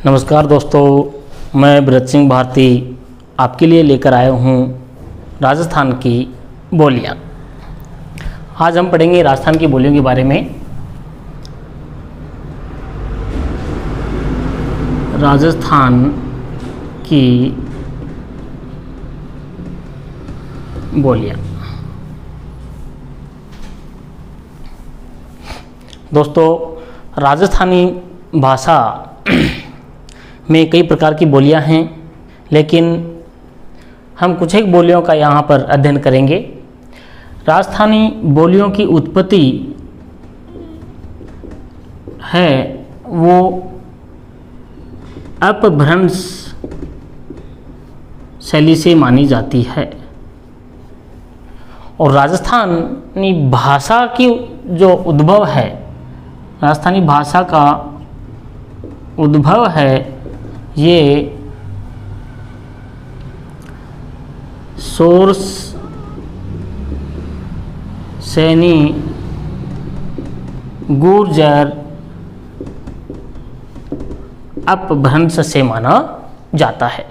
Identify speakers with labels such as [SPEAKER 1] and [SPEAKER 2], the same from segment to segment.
[SPEAKER 1] नमस्कार दोस्तों, मैं ब्रज सिंह भारती आपके लिए लेकर आया हूँ राजस्थान की बोलियाँ। आज हम पढ़ेंगे राजस्थान की बोलियों के बारे में। राजस्थान की बोलियाँ। दोस्तों, राजस्थानी भाषा में कई प्रकार की बोलियां हैं, लेकिन हम कुछ एक बोलियों का यहाँ पर अध्ययन करेंगे। राजस्थानी बोलियों की उत्पत्ति है वो अपभ्रंश शैली से मानी जाती है, और राजस्थानी भाषा की जो उद्भव है, राजस्थानी भाषा का उद्भव है, ये सोर्स सैनी गुर्जर अपभ्रंश से माना जाता है।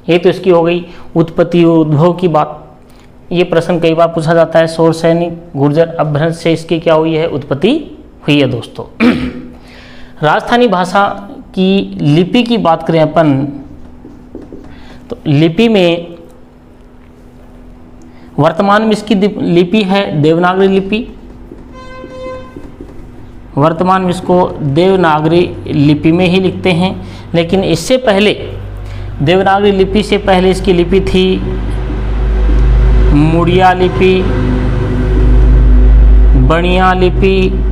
[SPEAKER 1] ये तो इसकी हो गई उत्पत्ति उद्भव की बात। ये प्रश्न कई बार पूछा जाता है, सोर्स सैनी गुर्जर अपभ्रंश से इसकी क्या हुई है, उत्पत्ति हुई है। दोस्तों, राजस्थानी भाषा की लिपि की बात करें अपन, तो लिपि में वर्तमान में इसकी लिपि है देवनागरी लिपि। वर्तमान में इसको देवनागरी लिपि में ही लिखते हैं, लेकिन इससे पहले देवनागरी लिपि से पहले इसकी लिपि थी मुड़िया लिपि, बनिया लिपि,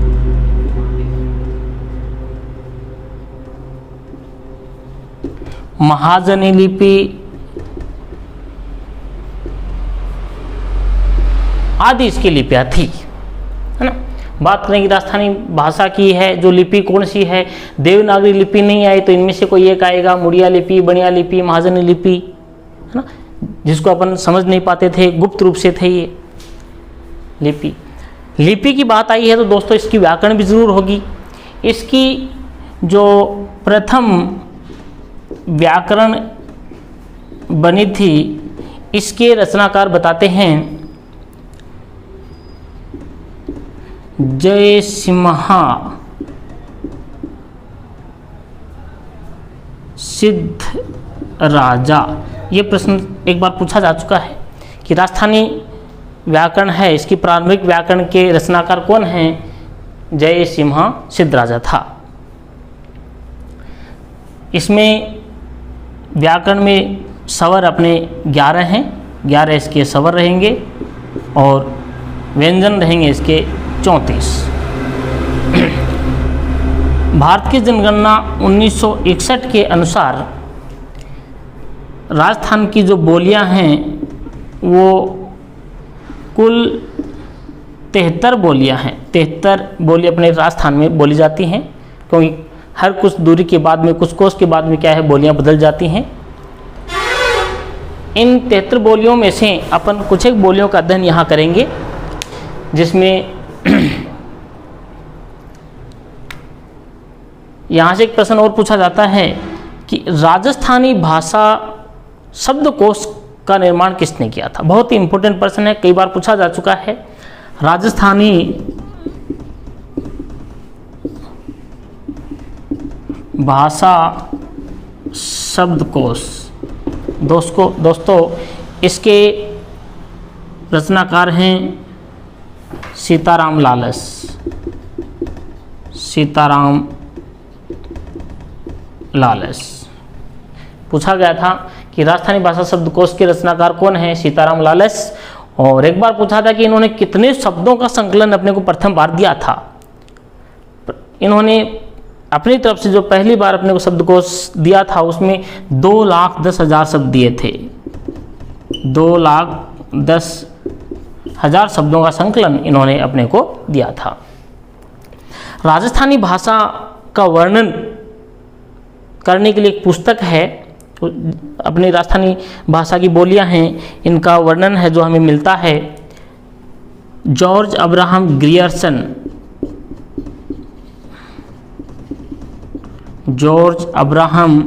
[SPEAKER 1] महाजनी लिपि आदि इसकी लिपियाँ थी, है ना। बात करेंगे राजस्थानी भाषा की है जो लिपि कौन सी है। देवनागरी लिपि नहीं आई तो इनमें से कोई एक आएगा, मुड़िया लिपि, बनिया लिपि, महाजनी लिपि, है ना, जिसको अपन समझ नहीं पाते थे, गुप्त रूप से थे ये लिपि। लिपि की बात आई है तो दोस्तों इसकी व्याकरण भी जरूर होगी। इसकी जो प्रथम व्याकरण बनी थी, इसके रचनाकार बताते हैं जयसिम्हा सिद्ध राजा। ये प्रश्न एक बार पूछा जा चुका है कि राजस्थानी व्याकरण है, इसकी प्रारंभिक व्याकरण के रचनाकार कौन हैं। जयसिम्हा सिद्ध राजा था। इसमें व्याकरण में स्वर अपने 11 हैं, 11 इसके स्वर रहेंगे और व्यंजन रहेंगे इसके 34। भारत की जनगणना 1961 के अनुसार राजस्थान की जो बोलियां हैं वो कुल 73 बोलियां हैं। 73 बोली अपने राजस्थान में बोली जाती हैं, क्योंकि हर कुछ दूरी के बाद में, कुछ कोस के बाद में क्या है, बोलियां बदल जाती हैं। इन 73 बोलियों में से अपन कुछ एक बोलियों का अध्ययन यहाँ करेंगे, जिसमें यहाँ से एक प्रश्न और पूछा जाता है कि राजस्थानी भाषा शब्दकोश का निर्माण किसने किया था। बहुत ही इंपॉर्टेंट प्रश्न है, कई बार पूछा जा चुका है। राजस्थानी भाषा शब्दकोश, दोस्तों इसके रचनाकार हैं सीताराम लालस। सीताराम लालस पूछा गया था कि राजस्थानी भाषा शब्दकोश के रचनाकार कौन है, सीताराम लालस। और एक बार पूछा था कि इन्होंने कितने शब्दों का संकलन अपने को प्रथम बार दिया था। इन्होंने अपनी तरफ से जो पहली बार अपने को शब्दकोश दिया था उसमें 2,10,000 शब्द दिए थे। 2,10,000 शब्दों का संकलन इन्होंने अपने को दिया था। राजस्थानी भाषा का वर्णन करने के लिए एक पुस्तक है, अपनी राजस्थानी भाषा की बोलियां हैं, इनका वर्णन है जो हमें मिलता है George Abraham Grierson George Abraham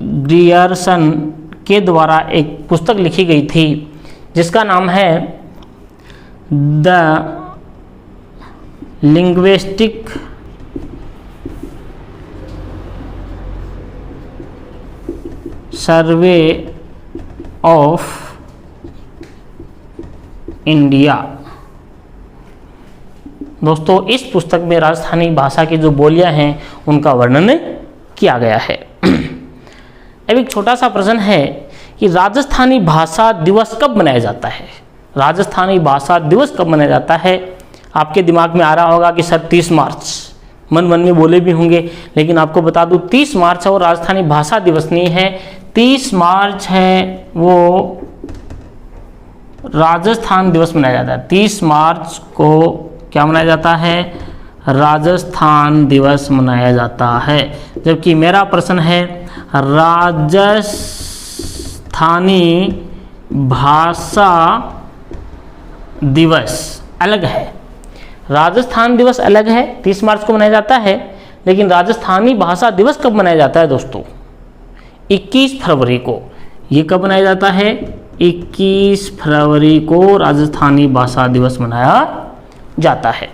[SPEAKER 1] Grierson के द्वारा एक पुस्तक लिखी गई थी जिसका नाम है the linguistic survey of India. दोस्तों, इस पुस्तक में राजस्थानी भाषा की जो बोलियां हैं उनका वर्णन किया गया है। अब एक छोटा सा प्रश्न है कि राजस्थानी भाषा दिवस कब मनाया जाता है? राजस्थानी भाषा दिवस कब मनाया जाता है? आपके दिमाग में आ रहा होगा कि सर 30 मार्च, मन में बोले भी होंगे, लेकिन आपको बता दूं 30 मार्च और राजस्थानी भाषा दिवस नहीं है। 30 मार्च है वो राजस्थान दिवस मनाया जाता है। 30 मार्च को क्या मनाया जाता है? राजस्थान दिवस मनाया जाता है। जबकि मेरा प्रश्न है राजस्थानी भाषा दिवस अलग है। राजस्थान दिवस अलग है, 30 मार्च को मनाया जाता है, लेकिन राजस्थानी भाषा दिवस कब मनाया जाता है दोस्तों? 21 फरवरी को। ये कब मनाया जाता है? 21 फरवरी को राजस्थानी भाषा दिवस मनाया जाता है।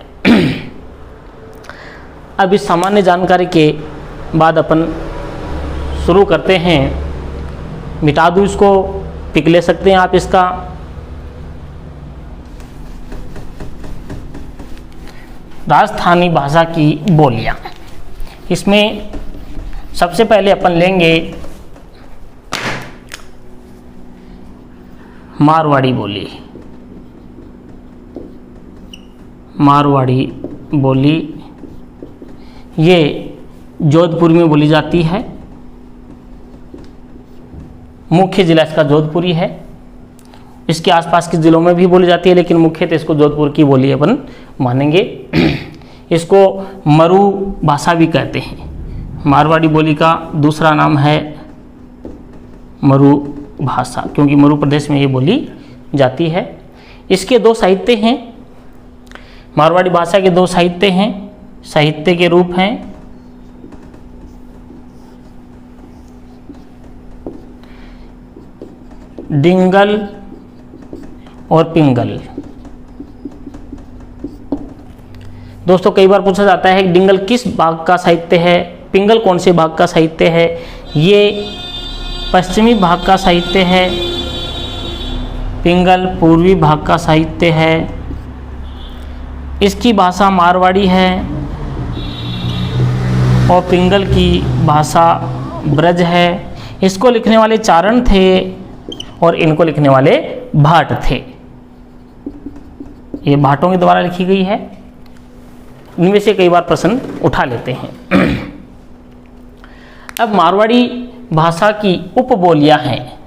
[SPEAKER 1] अब इस सामान्य जानकारी के बाद अपन शुरू करते हैं। मिटा दूँ इसको, पिक ले सकते हैं आप इसका। राजस्थानी भाषा की बोलियां, इसमें सबसे पहले अपन लेंगे मारवाड़ी बोली। मारवाड़ी बोली ये जोधपुर में बोली जाती है। मुख्य जिला इसका जोधपुरी है। इसके आसपास के ज़िलों में भी बोली जाती है, लेकिन मुख्यतः इसको जोधपुर की बोली अपन मानेंगे। इसको मरु भाषा भी कहते हैं। मारवाड़ी बोली का दूसरा नाम है मरु भाषा, क्योंकि मरु प्रदेश में ये बोली जाती है। इसके 2 साहित्य हैं। मारवाड़ी भाषा के 2 साहित्य हैं, साहित्य के रूप हैं डिंगल और पिंगल। दोस्तों, कई बार पूछा जाता है कि डिंगल किस भाग का साहित्य है, पिंगल कौन से भाग का साहित्य है? ये पश्चिमी भाग का साहित्य है, पिंगल पूर्वी भाग का साहित्य है। इसकी भाषा मारवाड़ी है और पिंगल की भाषा ब्रज है। इसको लिखने वाले चारण थे और इनको लिखने वाले भाट थे। ये भाटों के द्वारा लिखी गई है। इनमें से कई बार प्रश्न उठा लेते हैं। अब मारवाड़ी भाषा की उपबोलियां हैं।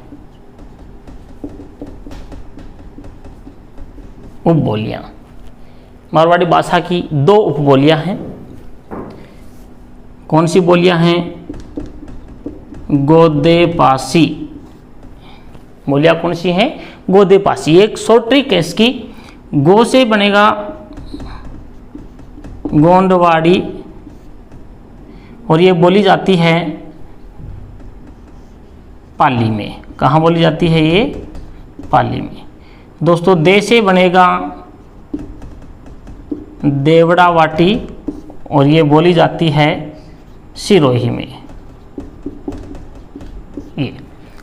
[SPEAKER 1] उपबोलियां, मारवाड़ी भाषा की 2 उपबोलियां हैं। कौन सी बोलियां हैं? गोदेपासी बोलियां कौन सी हैं? गोदेपासी। एक शॉर्ट ट्रिक है इसकी। गो से बनेगा गोंडवाड़ी और ये बोली जाती है पाली में। कहाँ बोली जाती है ये? पाली में। दोस्तों, दे से बनेगा देवड़ावाटी और ये बोली जाती है सिरोही में। ये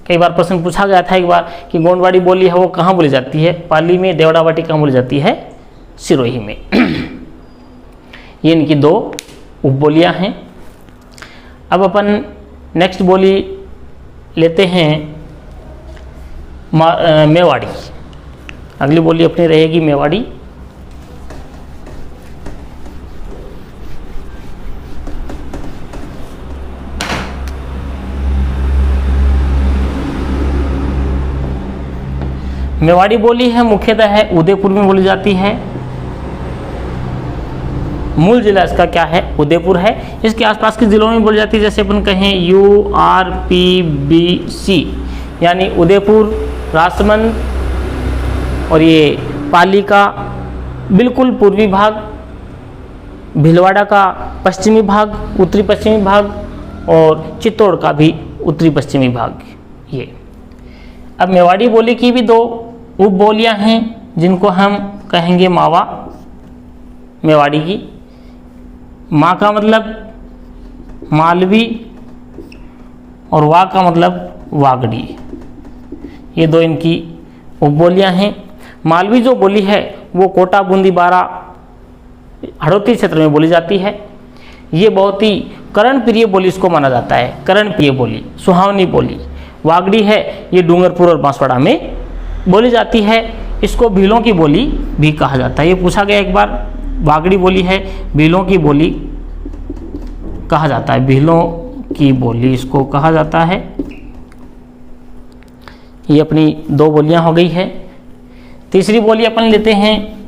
[SPEAKER 1] कई बार प्रश्न पूछा गया था एक बार कि गोंडवाड़ी बोली है वो कहाँ बोली जाती है? पाली में। देवड़ावाटी कहाँ बोली जाती है? सिरोही में। ये इनकी 2 उपबोलियां हैं। अब अपन नेक्स्ट बोली लेते हैं मेवाड़ी। अगली बोली अपनी रहेगी मेवाड़ी। मेवाड़ी बोली है मुख्यतः है उदयपुर में बोली जाती है। मूल जिला इसका क्या है? उदयपुर है। इसके आसपास के ज़िलों में बोली जाती है, जैसे अपन कहें URPBC, यानी उदयपुर, राजसमंद और ये पाली का बिल्कुल पूर्वी भाग भीलवाड़ा का पश्चिमी भाग, उत्तरी पश्चिमी भाग, और चित्तौड़ का भी उत्तरी पश्चिमी भाग। ये अब मेवाड़ी बोली की भी 2 उप बोलियाँ हैं जिनको हम कहेंगे मावा, मेवाड़ी की। माँ का मतलब मालवी और वा का मतलब वागड़ी। ये 2 इनकी उपबोलियाँ हैं। मालवी जो बोली है वो कोटा, बूंदी, बारा, हड़ौती क्षेत्र में बोली जाती है। ये बहुत ही कर्णप्रिय बोली इसको माना जाता है, कर्णप्रिय बोली, सुहावनी बोली। वागड़ी है ये डूंगरपुर और बांसवाड़ा में बोली जाती है। इसको भीलों की बोली भी कहा जाता है। ये पूछा गया एक बार, वागड़ी बोली है भीलों की बोली कहा जाता है, भीलों की बोली इसको कहा जाता है। ये अपनी 2 बोलियां हो गई है। तीसरी बोली अपन लेते हैं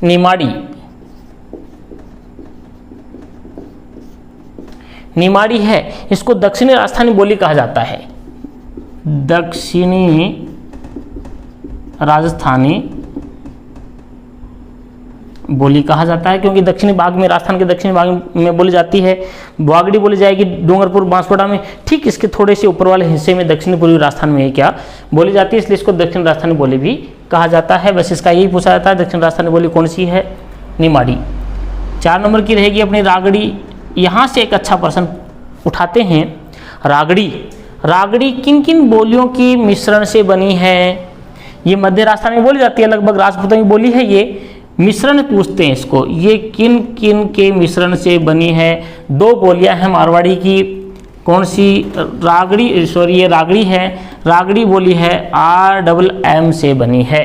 [SPEAKER 1] निमाड़ी। निमाड़ी है इसको दक्षिणी राजस्थानी बोली कहा जाता है, दक्षिणी राजस्थानी बोली कहा जाता है, क्योंकि दक्षिणी भाग में, राजस्थान के दक्षिणी भाग में बोली जाती है। वागड़ी बोली जाएगी डूंगरपुर, बांसवाड़ा में, ठीक इसके थोड़े से ऊपर वाले हिस्से में दक्षिणी पूर्वी राजस्थान में क्या बोली जाती है, इसलिए इसको दक्षिण राजस्थानी बोली भी कहा जाता है। बस इसका यही पूछा जाता है दक्षिण राजस्थानी बोली कौन सी है, निमाड़ी। 4 नंबर की रहेगी अपनी रागड़ी। यहाँ से एक अच्छा प्रश्न उठाते हैं, रागड़ी। रागड़ी किन किन बोलियों की मिश्रण से बनी है? ये मध्य राजस्थान में बोली जाती है, लगभग राजपूतानी बोली है। ये मिश्रण पूछते हैं इसको, ये किन किन के मिश्रण से बनी है? 2 बोलियां हैं मारवाड़ी की, कौन सी? रागड़ी, सॉरी ये रागड़ी है, रागड़ी बोली है RMM से बनी है,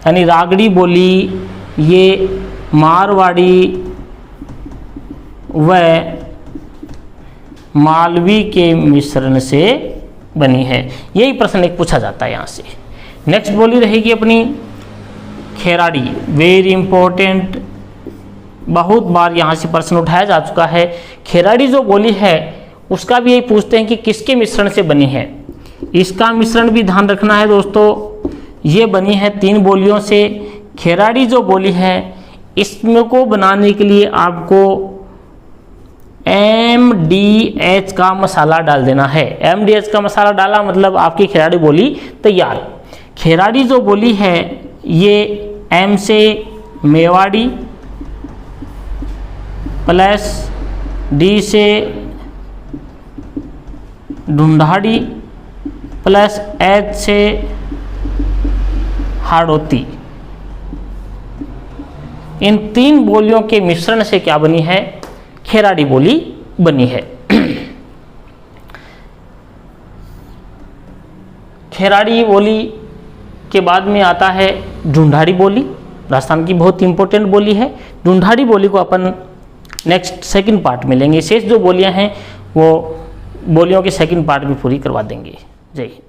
[SPEAKER 1] यानी रागड़ी बोली ये मारवाड़ी व मालवी के मिश्रण से बनी है। यही प्रश्न एक पूछा जाता है यहाँ से। नेक्स्ट बोली रहेगी अपनी खेराड़ी, वेरी इंपॉर्टेंट, बहुत बार यहाँ से प्रश्न उठाया जा चुका है। खेराड़ी जो बोली है उसका भी यही पूछते हैं कि किसके मिश्रण से बनी है। इसका मिश्रण भी ध्यान रखना है दोस्तों, ये बनी है 3 बोलियों से। खेराड़ी जो बोली है इसमें को बनाने के लिए आपको MDH का मसाला डाल देना है। MDH का मसाला डाला मतलब आपकी खेराड़ी बोली तैयार। खेराड़ी जो बोली है ये M से मेवाड़ी प्लस D से ढूंढाड़ी प्लस H से हाड़ौती, इन 3 बोलियों के मिश्रण से क्या बनी है? खेराड़ी बोली बनी है। खेराड़ी बोली के बाद में आता है ढूंढाड़ी बोली, राजस्थान की बहुत इंपॉर्टेंट बोली है। ढूंढाड़ी बोली को अपन नेक्स्ट सेकंड पार्ट में लेंगे। शेष जो बोलियां हैं वो बोलियों के सेकंड पार्ट भी पूरी करवा देंगे। जय हिंद।